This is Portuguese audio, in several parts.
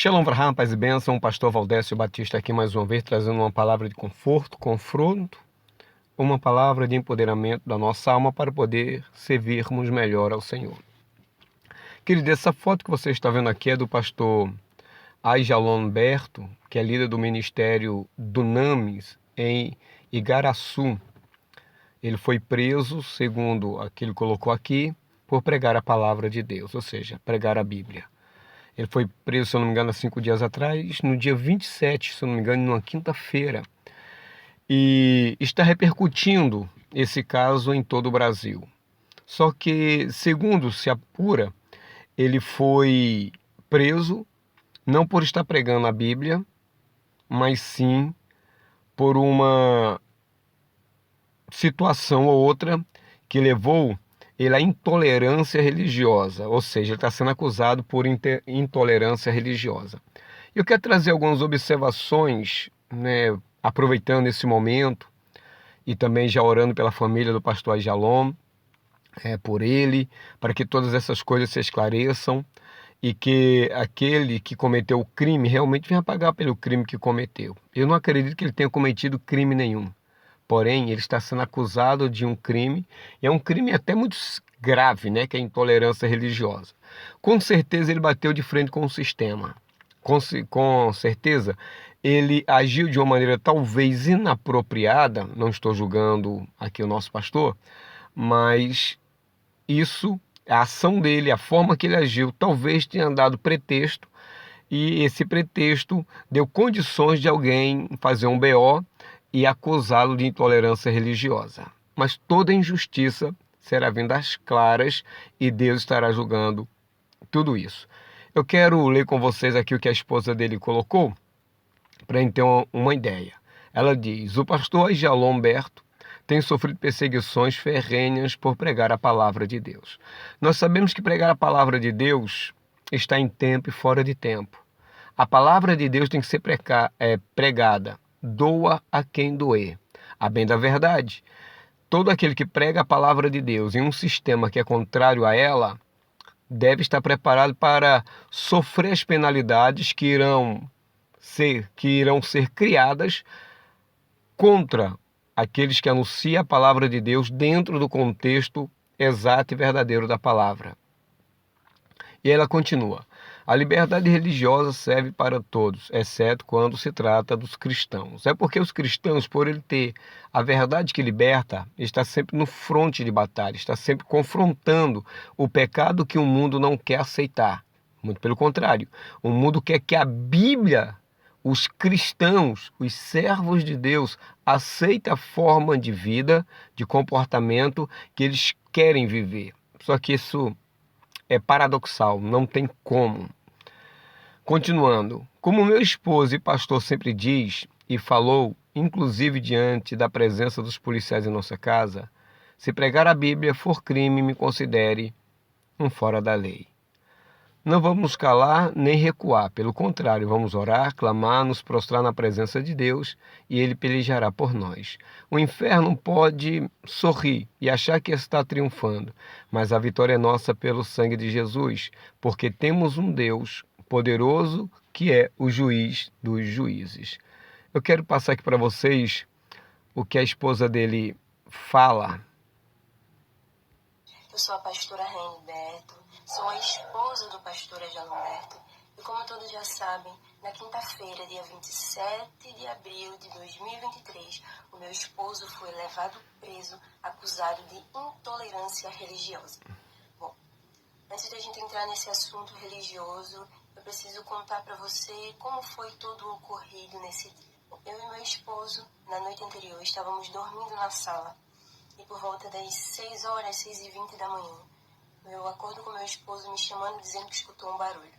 Shalom Avraham, paz e bênção, o pastor Valdécio Batista aqui mais uma vez, trazendo uma palavra de conforto, confronto, uma palavra de empoderamento da nossa alma para poder servirmos melhor ao Senhor. Querido, essa foto que você está vendo aqui é do pastor Aijalon Berto, que é líder do ministério Dunamis em Igaraçu. Ele foi preso, segundo o que ele colocou aqui, por pregar a palavra de Deus, ou seja, pregar a Bíblia. Ele foi preso, se eu não me engano, há 5 dias atrás, no dia 27, se eu não me engano, numa quinta-feira. E está repercutindo esse caso em todo o Brasil. Só que, segundo se apura, ele foi preso não por estar pregando a Bíblia, mas sim por uma situação ou outra que levou ele à intolerância religiosa, ou seja, ele está sendo acusado por intolerância religiosa. Eu quero trazer algumas observações, aproveitando esse momento e também já orando pela família do pastor Aijalon, por ele, para que todas essas coisas se esclareçam e que aquele que cometeu o crime realmente venha pagar pelo crime que cometeu. Eu não acredito que ele tenha cometido crime nenhum. Porém, ele está sendo acusado de um crime, e é um crime até muito grave, que é a intolerância religiosa. Com certeza ele bateu de frente com o sistema. Com certeza ele agiu de uma maneira talvez inapropriada, não estou julgando aqui o nosso pastor, mas isso, a ação dele, a forma que ele agiu, talvez tenha dado pretexto, e esse pretexto deu condições de alguém fazer um BO e acusá-lo de intolerância religiosa. Mas toda injustiça será vinda às claras e Deus estará julgando tudo isso. Eu quero ler com vocês aqui o que a esposa dele colocou, para a gente ter uma ideia. Ela diz: o pastor Aijalon Berto tem sofrido perseguições ferrenhas por pregar a palavra de Deus. Nós sabemos que pregar a palavra de Deus está em tempo e fora de tempo. A palavra de Deus tem que ser pregada, doa a quem doer. A bem da verdade, todo aquele que prega a palavra de Deus em um sistema que é contrário a ela, deve estar preparado para sofrer as penalidades que irão ser criadas contra aqueles que anunciam a palavra de Deus dentro do contexto exato e verdadeiro da palavra. E ela continua: a liberdade religiosa serve para todos, exceto quando se trata dos cristãos. É porque os cristãos, por ele ter a verdade que liberta, está sempre no fronte de batalha, está sempre confrontando o pecado que o mundo não quer aceitar. Muito pelo contrário, o mundo quer que a Bíblia, os cristãos, os servos de Deus, aceitem a forma de vida, de comportamento que eles querem viver. Só que isso é paradoxal, não tem como. Continuando, como meu esposo e pastor sempre diz e falou, inclusive diante da presença dos policiais em nossa casa, se pregar a Bíblia for crime, me considere um fora da lei. Não vamos nos calar nem recuar, pelo contrário, vamos orar, clamar, nos prostrar na presença de Deus e Ele pelejará por nós. O inferno pode sorrir e achar que está triunfando, mas a vitória é nossa pelo sangue de Jesus, porque temos um Deus poderoso que é o juiz dos juízes. Eu quero passar aqui para vocês o que a esposa dele fala. Eu sou a pastora Reni Berto, sou a esposa do pastor Aijalon Berto e, como todos já sabem, na quinta-feira, dia 27 de abril de 2023, o meu esposo foi levado preso, acusado de intolerância religiosa. Bom, antes da gente entrar nesse assunto religioso, eu preciso contar para você como foi todo o ocorrido nesse dia. Eu e meu esposo, na noite anterior, estávamos dormindo na sala. E por volta das 6 horas, 6h20 da manhã, eu acordo com meu esposo me chamando, dizendo que escutou um barulho.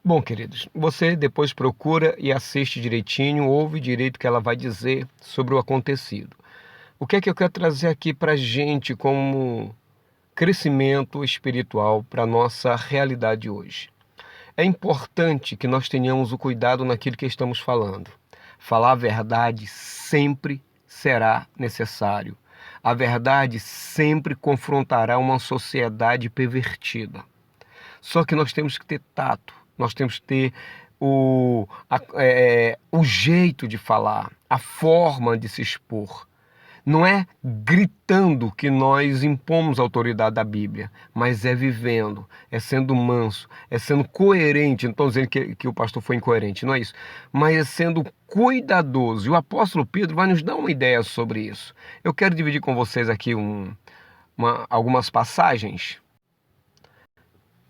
Bom, queridos, você depois procura e assiste direitinho, ouve direito o que ela vai dizer sobre o acontecido. O que é que eu quero trazer aqui para a gente como crescimento espiritual para a nossa realidade hoje? É importante que nós tenhamos o cuidado naquilo que estamos falando. Falar a verdade sempre será necessário. A verdade sempre confrontará uma sociedade pervertida. Só que nós temos que ter tato, nós temos que ter o jeito de falar, a forma de se expor. Não é gritando que nós impomos a autoridade da Bíblia, mas é vivendo, é sendo manso, é sendo coerente. Não estou dizendo que o pastor foi incoerente, não é isso, mas é sendo cuidadoso. E o apóstolo Pedro vai nos dar uma ideia sobre isso. Eu quero dividir com vocês aqui algumas passagens.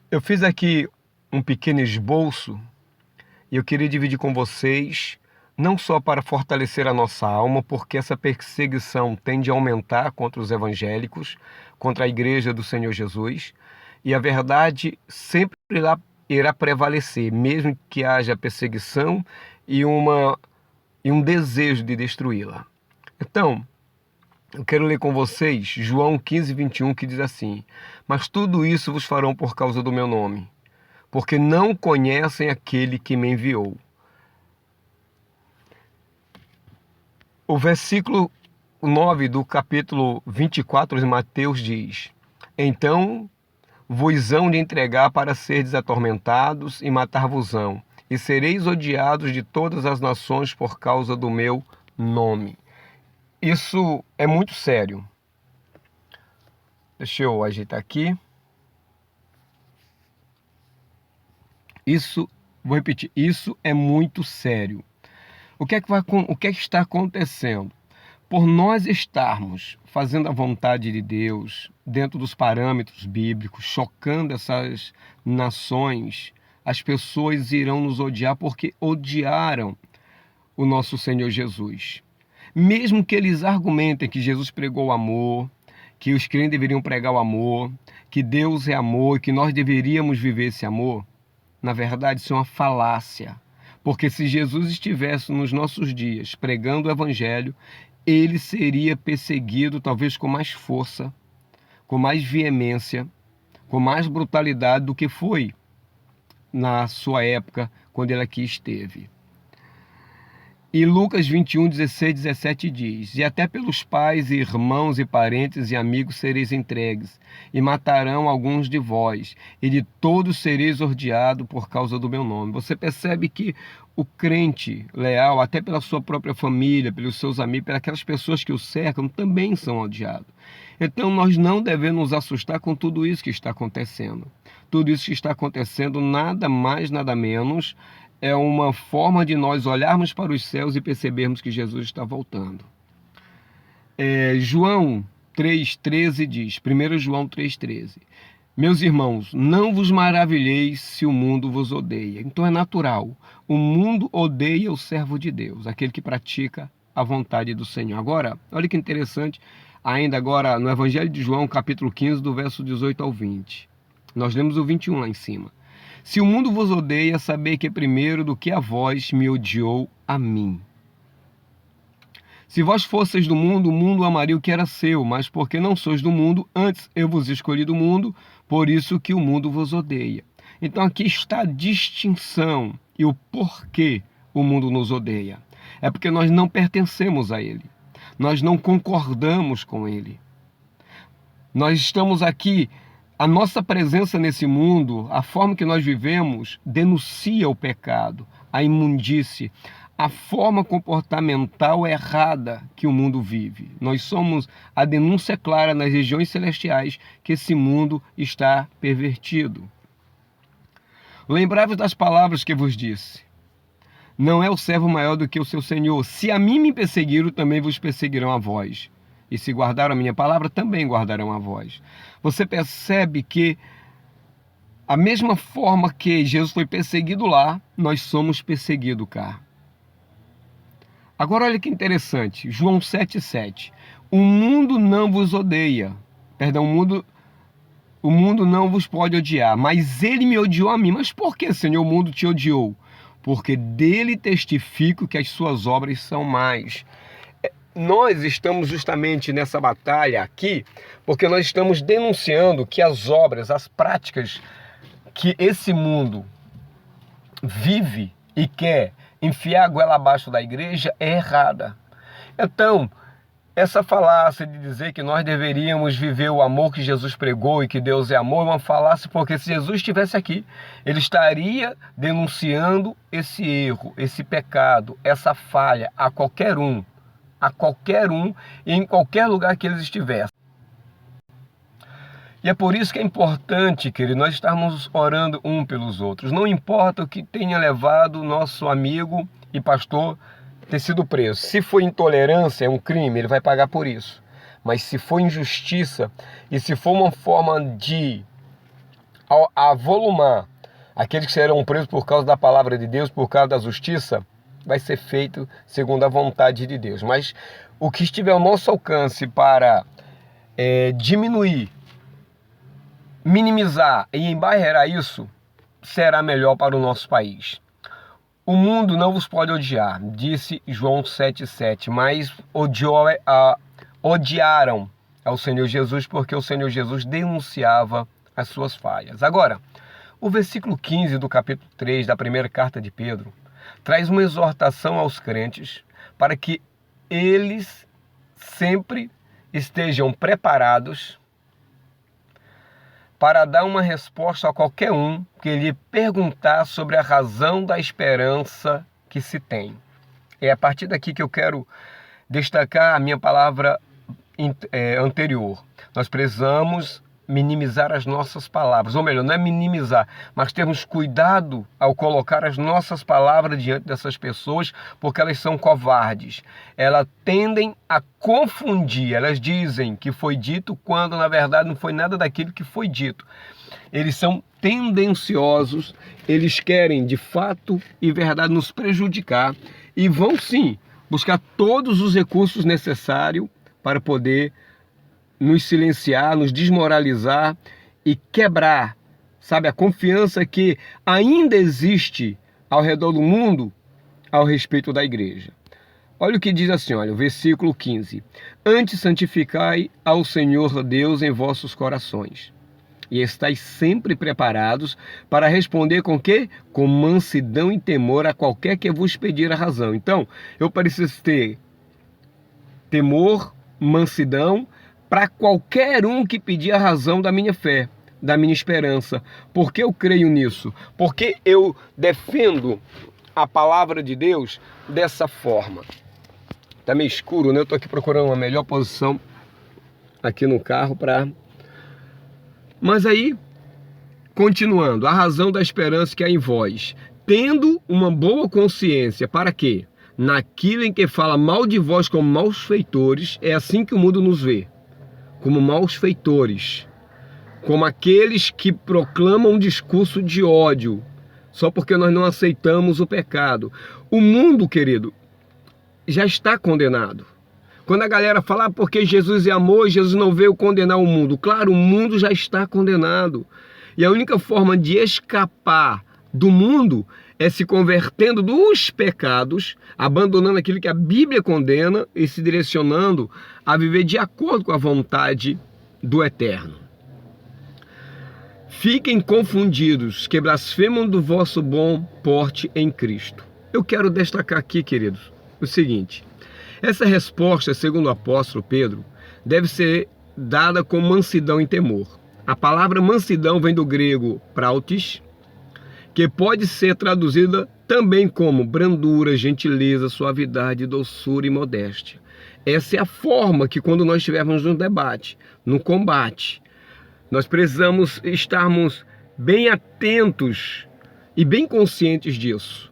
Eu fiz aqui um pequeno esboço e eu queria dividir com vocês, não só para fortalecer a nossa alma, porque essa perseguição tende a aumentar contra os evangélicos, contra a igreja do Senhor Jesus, e a verdade sempre irá prevalecer, mesmo que haja perseguição e um desejo de destruí-la. Então, eu quero ler com vocês João 15:21, que diz assim: mas tudo isso vos farão por causa do meu nome, porque não conhecem aquele que me enviou. O versículo 9 do capítulo 24 de Mateus diz: então vos hão de entregar para serdes atormentados e matar-vos-ão, e sereis odiados de todas as nações por causa do meu nome. Isso é muito sério. Deixa eu ajeitar aqui. Vou repetir, isso é muito sério. O que é que está acontecendo? Por nós estarmos fazendo a vontade de Deus, dentro dos parâmetros bíblicos, chocando essas nações, as pessoas irão nos odiar porque odiaram o nosso Senhor Jesus. Mesmo que eles argumentem que Jesus pregou o amor, que os crentes deveriam pregar o amor, que Deus é amor e que nós deveríamos viver esse amor, na verdade isso é uma falácia. Porque se Jesus estivesse nos nossos dias pregando o evangelho, ele seria perseguido talvez com mais força, com mais veemência, com mais brutalidade do que foi na sua época, quando ele aqui esteve. E Lucas 21, 16, 17 diz: e até pelos pais, e irmãos, e parentes, e amigos sereis entregues, e matarão alguns de vós, e de todos sereis odiados por causa do meu nome. Você percebe que o crente leal, até pela sua própria família, pelos seus amigos, pelas aquelas pessoas que o cercam, também são odiados. Então nós não devemos nos assustar com tudo isso que está acontecendo. Tudo isso que está acontecendo, nada mais, nada menos, é uma forma de nós olharmos para os céus e percebermos que Jesus está voltando. João 3,13 diz, 1 João 3,13: meus irmãos, não vos maravilheis se o mundo vos odeia. Então é natural. O mundo odeia o servo de Deus, aquele que pratica a vontade do Senhor. Agora, olha que interessante, ainda agora no Evangelho de João, capítulo 15, do verso 18 ao 20. Nós lemos o 21 lá em cima. Se o mundo vos odeia, sabei que primeiro do que a vós me odiou a mim. Se vós fosseis do mundo, o mundo amaria o que era seu, mas porque não sois do mundo, antes eu vos escolhi do mundo, por isso que o mundo vos odeia. Então aqui está a distinção e o porquê o mundo nos odeia. É porque nós não pertencemos a ele. Nós não concordamos com ele. Nós estamos aqui, a nossa presença nesse mundo, a forma que nós vivemos, denuncia o pecado, a imundície, a forma comportamental errada que o mundo vive. Nós somos a denúncia clara nas regiões celestiais que esse mundo está pervertido. Lembrai-vos das palavras que vos disse. Não é o servo maior do que o seu senhor. Se a mim me perseguiram, também vos perseguirão a vós. E se guardaram a minha palavra, também guardarão a vós. Você percebe que a mesma forma que Jesus foi perseguido lá, nós somos perseguidos cá. Agora olha que interessante, João 7,7. O mundo não vos odeia. Perdão, o mundo não vos pode odiar, mas ele me odiou a mim. Mas por que, Senhor, o mundo te odiou? Porque dele testifico que as suas obras são más. Nós estamos justamente nessa batalha aqui, porque nós estamos denunciando que as obras, as práticas que esse mundo vive e quer enfiar a goela abaixo da igreja é errada. Então, essa falácia de dizer que nós deveríamos viver o amor que Jesus pregou e que Deus é amor é uma falácia, porque se Jesus estivesse aqui, ele estaria denunciando esse erro, esse pecado, essa falha a qualquer um e em qualquer lugar que eles estivessem. E é por isso que é importante, querido, nós estarmos orando um pelos outros. Não importa o que tenha levado o nosso amigo e pastor ter sido preso. Se foi intolerância, é um crime, ele vai pagar por isso. Mas se for injustiça e se for uma forma de avolumar aqueles que serão presos por causa da palavra de Deus, por causa da justiça, vai ser feito segundo a vontade de Deus. Mas o que estiver ao nosso alcance para diminuir, minimizar e embarrear isso, será melhor para o nosso país. O mundo não vos pode odiar, disse João 7,7, mas odiaram ao Senhor Jesus porque o Senhor Jesus denunciava as suas falhas. Agora, o versículo 15 do capítulo 3 da primeira carta de Pedro traz uma exortação aos crentes para que eles sempre estejam preparados para dar uma resposta a qualquer um que lhe perguntar sobre a razão da esperança que se tem. É a partir daqui que eu quero destacar a minha palavra anterior. Nós precisamos minimizar as nossas palavras, ou melhor, não é minimizar, mas termos cuidado ao colocar as nossas palavras diante dessas pessoas, porque elas são covardes. Elas tendem a confundir, elas dizem que foi dito quando na verdade não foi nada daquilo que foi dito. Eles são tendenciosos, eles querem de fato e verdade nos prejudicar e vão sim buscar todos os recursos necessários para poder nos silenciar, nos desmoralizar e quebrar, sabe, a confiança que ainda existe ao redor do mundo ao respeito da igreja. Olha o que diz assim, olha, o versículo 15. Antes santificai ao Senhor Deus em vossos corações, e estáis sempre preparados para responder com quê? Com mansidão e temor a qualquer que vos pedir a razão. Então, eu preciso ter temor, mansidão, para qualquer um que pedir a razão da minha fé, da minha esperança. Por que eu creio nisso? Porque eu defendo a palavra de Deus dessa forma. Tá meio escuro, né? Eu tô aqui procurando uma melhor posição aqui no carro para... Mas aí, continuando, a razão da esperança que há em vós, tendo uma boa consciência, para quê? Naquilo em que fala mal de vós como maus feitores, é assim que o mundo nos vê. Como maus feitores, como aqueles que proclamam um discurso de ódio, só porque nós não aceitamos o pecado. O mundo, querido, já está condenado. Quando a galera fala porque Jesus é amor, Jesus não veio condenar o mundo. Claro, o mundo já está condenado. E a única forma de escapar do mundo é se convertendo dos pecados, abandonando aquilo que a Bíblia condena e se direcionando a viver de acordo com a vontade do Eterno. Fiquem confundidos, que blasfemam do vosso bom porte em Cristo. Eu quero destacar aqui, queridos, o seguinte. Essa resposta, segundo o apóstolo Pedro, deve ser dada com mansidão e temor. A palavra mansidão vem do grego prautes, que pode ser traduzida também como brandura, gentileza, suavidade, doçura e modéstia. Essa é a forma que quando nós estivermos no debate, no combate, nós precisamos estarmos bem atentos e bem conscientes disso.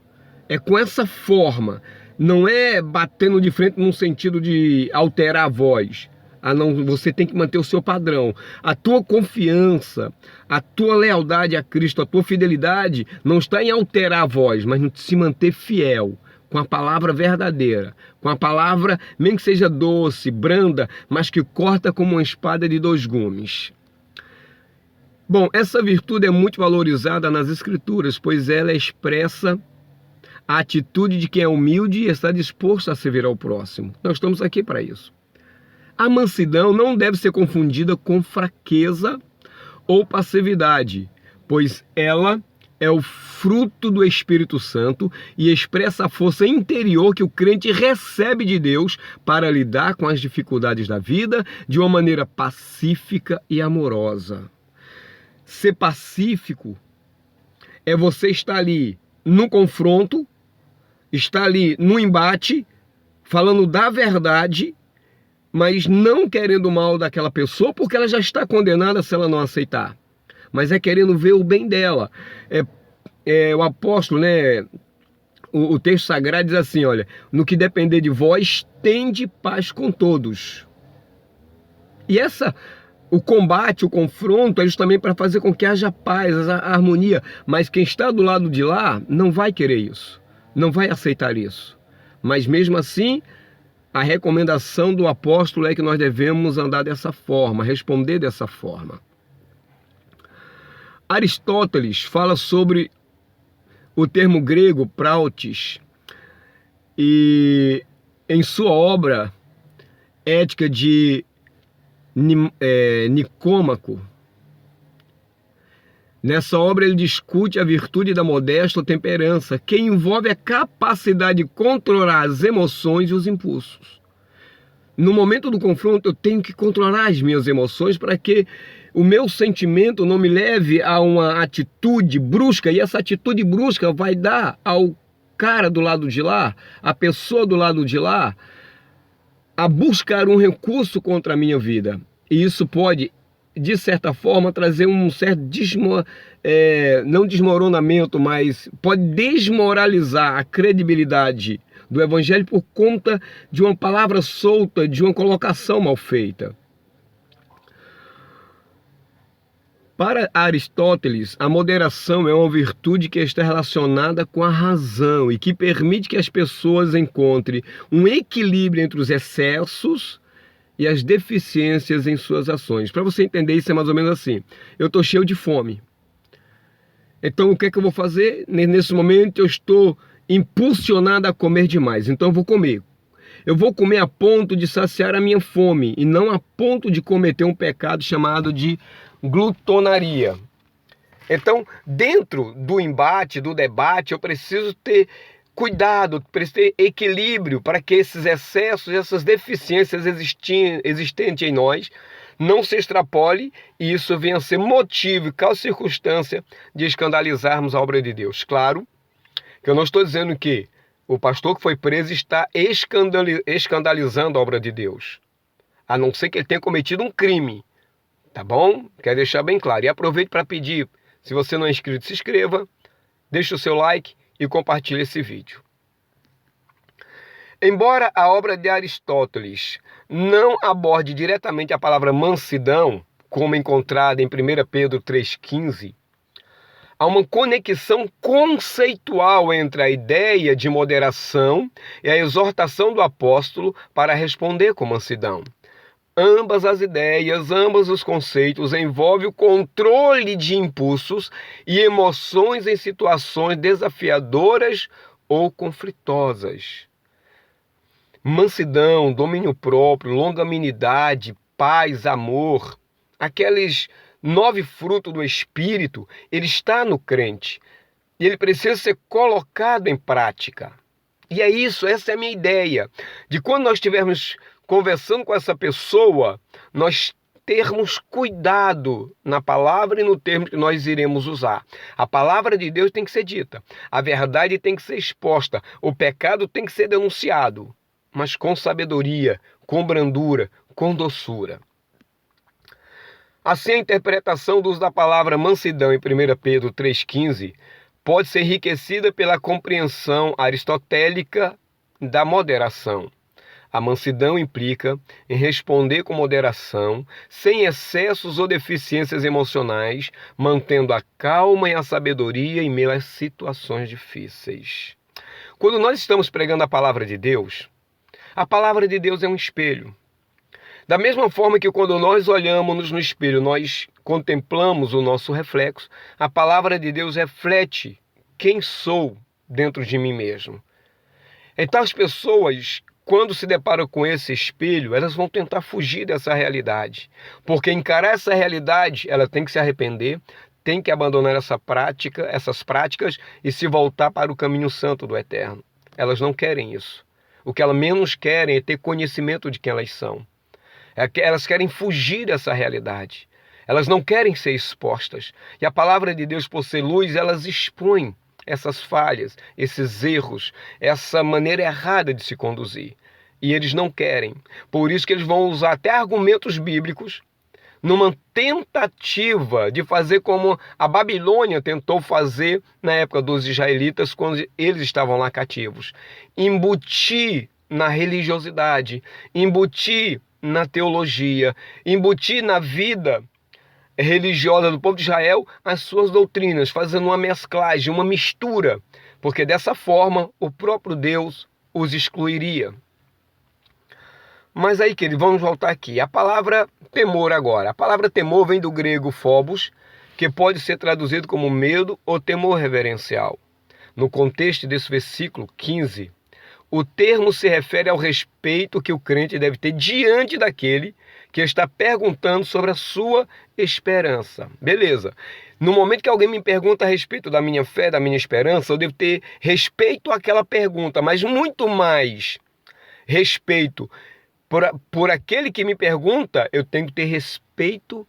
É com essa forma, não é batendo de frente num sentido de alterar a voz. Não, você tem que manter o seu padrão. A tua confiança, a tua lealdade a Cristo, a tua fidelidade não está em alterar a voz, mas em se manter fiel com a palavra verdadeira, com a palavra, mesmo que seja doce, branda, mas que corta como uma espada de dois gumes. Bom, essa virtude é muito valorizada nas Escrituras, pois ela expressa a atitude de quem é humilde e está disposto a servir ao próximo. Nós estamos aqui para isso. A mansidão não deve ser confundida com fraqueza ou passividade, pois ela é o fruto do Espírito Santo e expressa a força interior que o crente recebe de Deus para lidar com as dificuldades da vida de uma maneira pacífica e amorosa. Ser pacífico é você estar ali no confronto, estar ali no embate, falando da verdade, mas não querendo mal daquela pessoa, porque ela já está condenada se ela não aceitar. Mas é querendo ver o bem dela. O apóstolo, né? O texto sagrado diz assim, olha, no que depender de vós, tende paz com todos. E o combate, o confronto é justamente para fazer com que haja paz, a harmonia. Mas quem está do lado de lá não vai querer isso, não vai aceitar isso. Mas mesmo assim, a recomendação do apóstolo é que nós devemos andar dessa forma, responder dessa forma. Aristóteles fala sobre o termo grego prautes e em sua obra Ética de Nicômaco, nessa obra ele discute a virtude da modéstia ou temperança, que envolve a capacidade de controlar as emoções e os impulsos. No momento do confronto eu tenho que controlar as minhas emoções para que o meu sentimento não me leve a uma atitude brusca, e essa atitude brusca vai dar ao cara do lado de lá, a pessoa do lado de lá, a buscar um recurso contra a minha vida. E isso pode, de certa forma, trazer um certo não desmoronamento, mas pode desmoralizar a credibilidade do evangelho por conta de uma palavra solta, de uma colocação mal feita. Para Aristóteles, a moderação é uma virtude que está relacionada com a razão e que permite que as pessoas encontrem um equilíbrio entre os excessos e as deficiências em suas ações. Para você entender isso é mais ou menos assim. Eu estou cheio de fome. Então o que é que eu vou fazer? Nesse momento eu estou impulsionado a comer demais. Então eu vou comer. Eu vou comer a ponto de saciar a minha fome e não a ponto de cometer um pecado chamado de glutonaria. Então, dentro do embate, do debate, eu preciso ter cuidado, preciso ter equilíbrio para que esses excessos, essas deficiências existentes em nós não se extrapole e isso venha a ser motivo e causa circunstância de escandalizarmos a obra de Deus. Claro que eu não estou dizendo que o pastor que foi preso está escandalizando a obra de Deus, a não ser que ele tenha cometido um crime. Tá bom? Quero deixar bem claro. E aproveito para pedir, se você não é inscrito, se inscreva, deixe o seu like e compartilhe esse vídeo. Embora a obra de Aristóteles não aborde diretamente a palavra mansidão, como encontrada em 1 Pedro 3,15, há uma conexão conceitual entre a ideia de moderação e a exortação do apóstolo para responder com mansidão. Ambas as ideias, ambos os conceitos envolvem o controle de impulsos e emoções em situações desafiadoras ou conflitosas. Mansidão, domínio próprio, longanimidade, paz, amor, aqueles 9 frutos do Espírito, ele está no crente e ele precisa ser colocado em prática. E é isso, essa é a minha ideia, de quando nós estivermos conversando com essa pessoa, nós termos cuidado na palavra e no termo que nós iremos usar. A palavra de Deus tem que ser dita, a verdade tem que ser exposta, o pecado tem que ser denunciado, mas com sabedoria, com brandura, com doçura. Assim, a interpretação do uso da palavra mansidão em 1 Pedro 3,15 pode ser enriquecida pela compreensão aristotélica da moderação. A mansidão implica em responder com moderação, sem excessos ou deficiências emocionais, mantendo a calma e a sabedoria em meio às situações difíceis. Quando nós estamos pregando a palavra de Deus é um espelho. Da mesma forma que quando nós olhamos no espelho, nós contemplamos o nosso reflexo, a palavra de Deus reflete quem sou dentro de mim mesmo. Então as pessoas, quando se deparam com esse espelho, elas vão tentar fugir dessa realidade. Porque encarar essa realidade, ela tem que se arrepender, tem que abandonar essas práticas e se voltar para o caminho santo do eterno. Elas não querem isso. O que elas menos querem é ter conhecimento de quem elas são. Elas querem fugir dessa realidade. Elas não querem ser expostas. E a palavra de Deus, por ser luz, elas expõem essas falhas, esses erros, essa maneira errada de se conduzir. E eles não querem. Por isso que eles vão usar até argumentos bíblicos numa tentativa de fazer como a Babilônia tentou fazer na época dos israelitas, quando eles estavam lá cativos. Embutir na religiosidade, embutir na teologia, embutir na vida religiosa do povo de Israel as suas doutrinas, fazendo uma mesclagem, uma mistura, porque dessa forma o próprio Deus os excluiria. Mas aí, querido, vamos voltar aqui. A palavra temor agora. A palavra temor vem do grego phobos, que pode ser traduzido como medo ou temor reverencial. No contexto desse versículo 15, o termo se refere ao respeito que o crente deve ter diante daquele que está perguntando sobre a sua esperança. Beleza. No momento que alguém me pergunta a respeito da minha fé, da minha esperança, eu devo ter respeito àquela pergunta, mas muito mais respeito por aquele que me pergunta, eu tenho que ter respeito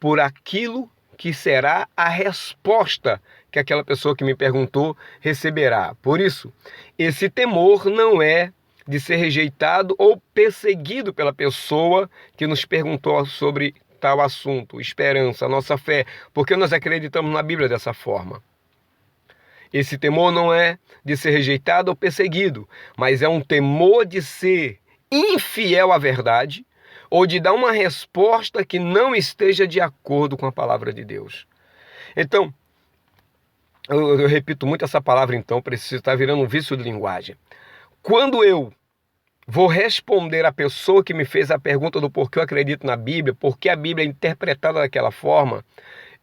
por aquilo que será a resposta que aquela pessoa que me perguntou receberá. Por isso, esse temor não é de ser rejeitado ou perseguido pela pessoa que nos perguntou sobre tal assunto, esperança, nossa fé, porque nós acreditamos na Bíblia dessa forma. Esse temor não é de ser rejeitado ou perseguido, mas é um temor de ser infiel à verdade ou de dar uma resposta que não esteja de acordo com a palavra de Deus. Então, eu repito muito essa palavra, então, precisa estar virando um vício de linguagem. Quando eu vou responder à pessoa que me fez a pergunta do porquê eu acredito na Bíblia, porque a Bíblia é interpretada daquela forma,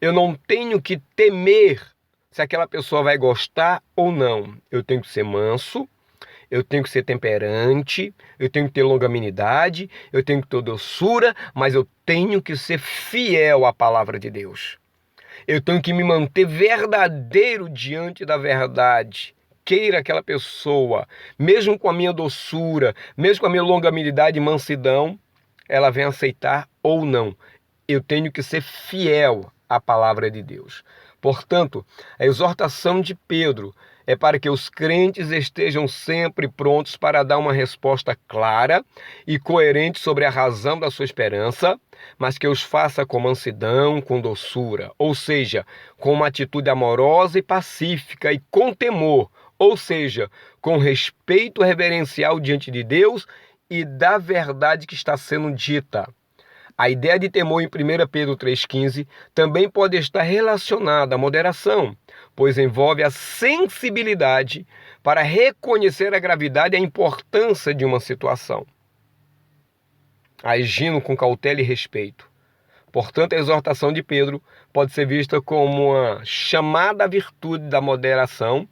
eu não tenho que temer se aquela pessoa vai gostar ou não. Eu tenho que ser manso, eu tenho que ser temperante, eu tenho que ter longanimidade, eu tenho que ter doçura, mas eu tenho que ser fiel à palavra de Deus. Eu tenho que me manter verdadeiro diante da verdade. Queira aquela pessoa, mesmo com a minha doçura, mesmo com a minha longanimidade e mansidão, ela venha aceitar ou não. Eu tenho que ser fiel à palavra de Deus. Portanto, a exortação de Pedro é para que os crentes estejam sempre prontos para dar uma resposta clara e coerente sobre a razão da sua esperança, mas que os faça com mansidão, com doçura, ou seja, com uma atitude amorosa e pacífica e com temor, ou seja, com respeito reverencial diante de Deus e da verdade que está sendo dita. A ideia de temor em 1 Pedro 3,15 também pode estar relacionada à moderação, pois envolve a sensibilidade para reconhecer a gravidade e a importância de uma situação, agindo com cautela e respeito. Portanto, a exortação de Pedro pode ser vista como uma chamada à virtude da moderação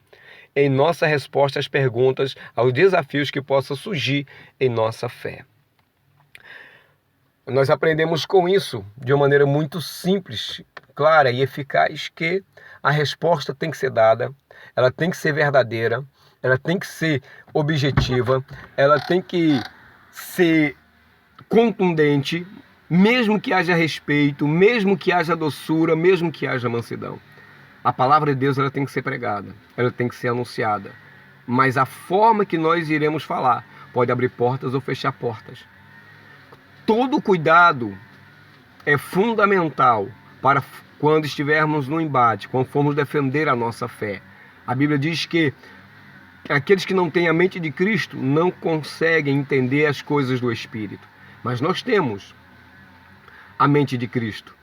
em nossa resposta às perguntas, aos desafios que possam surgir em nossa fé. Nós aprendemos com isso de uma maneira muito simples, clara e eficaz que a resposta tem que ser dada, ela tem que ser verdadeira, ela tem que ser objetiva, ela tem que ser contundente, mesmo que haja respeito, mesmo que haja doçura, mesmo que haja mansidão. A palavra de Deus ela tem que ser pregada, ela tem que ser anunciada, mas a forma que nós iremos falar pode abrir portas ou fechar portas. Todo cuidado é fundamental para quando estivermos no embate, quando formos defender a nossa fé. A Bíblia diz que aqueles que não têm a mente de Cristo não conseguem entender as coisas do Espírito. Mas nós temos a mente de Cristo.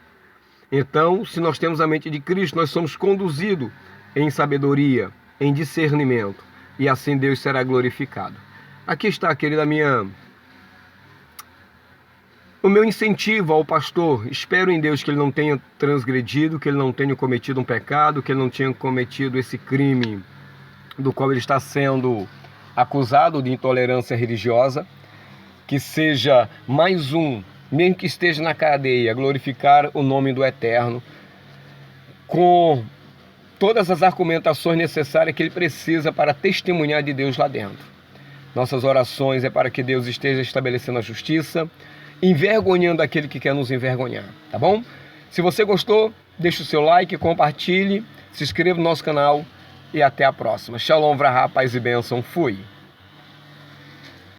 Então, se nós temos a mente de Cristo, nós somos conduzidos em sabedoria, em discernimento. E assim Deus será glorificado. Aqui está, querida o meu incentivo ao pastor. Espero em Deus que ele não tenha transgredido, que ele não tenha cometido um pecado, que ele não tenha cometido esse crime do qual ele está sendo acusado de intolerância religiosa, que seja mais um, mesmo que esteja na cadeia, glorificar o nome do Eterno, com todas as argumentações necessárias que ele precisa para testemunhar de Deus lá dentro. Nossas orações é para que Deus esteja estabelecendo a justiça, envergonhando aquele que quer nos envergonhar, tá bom? Se você gostou, deixe o seu like, compartilhe, se inscreva no nosso canal e até a próxima. Shalom, vrahá, paz e bênção. Fui!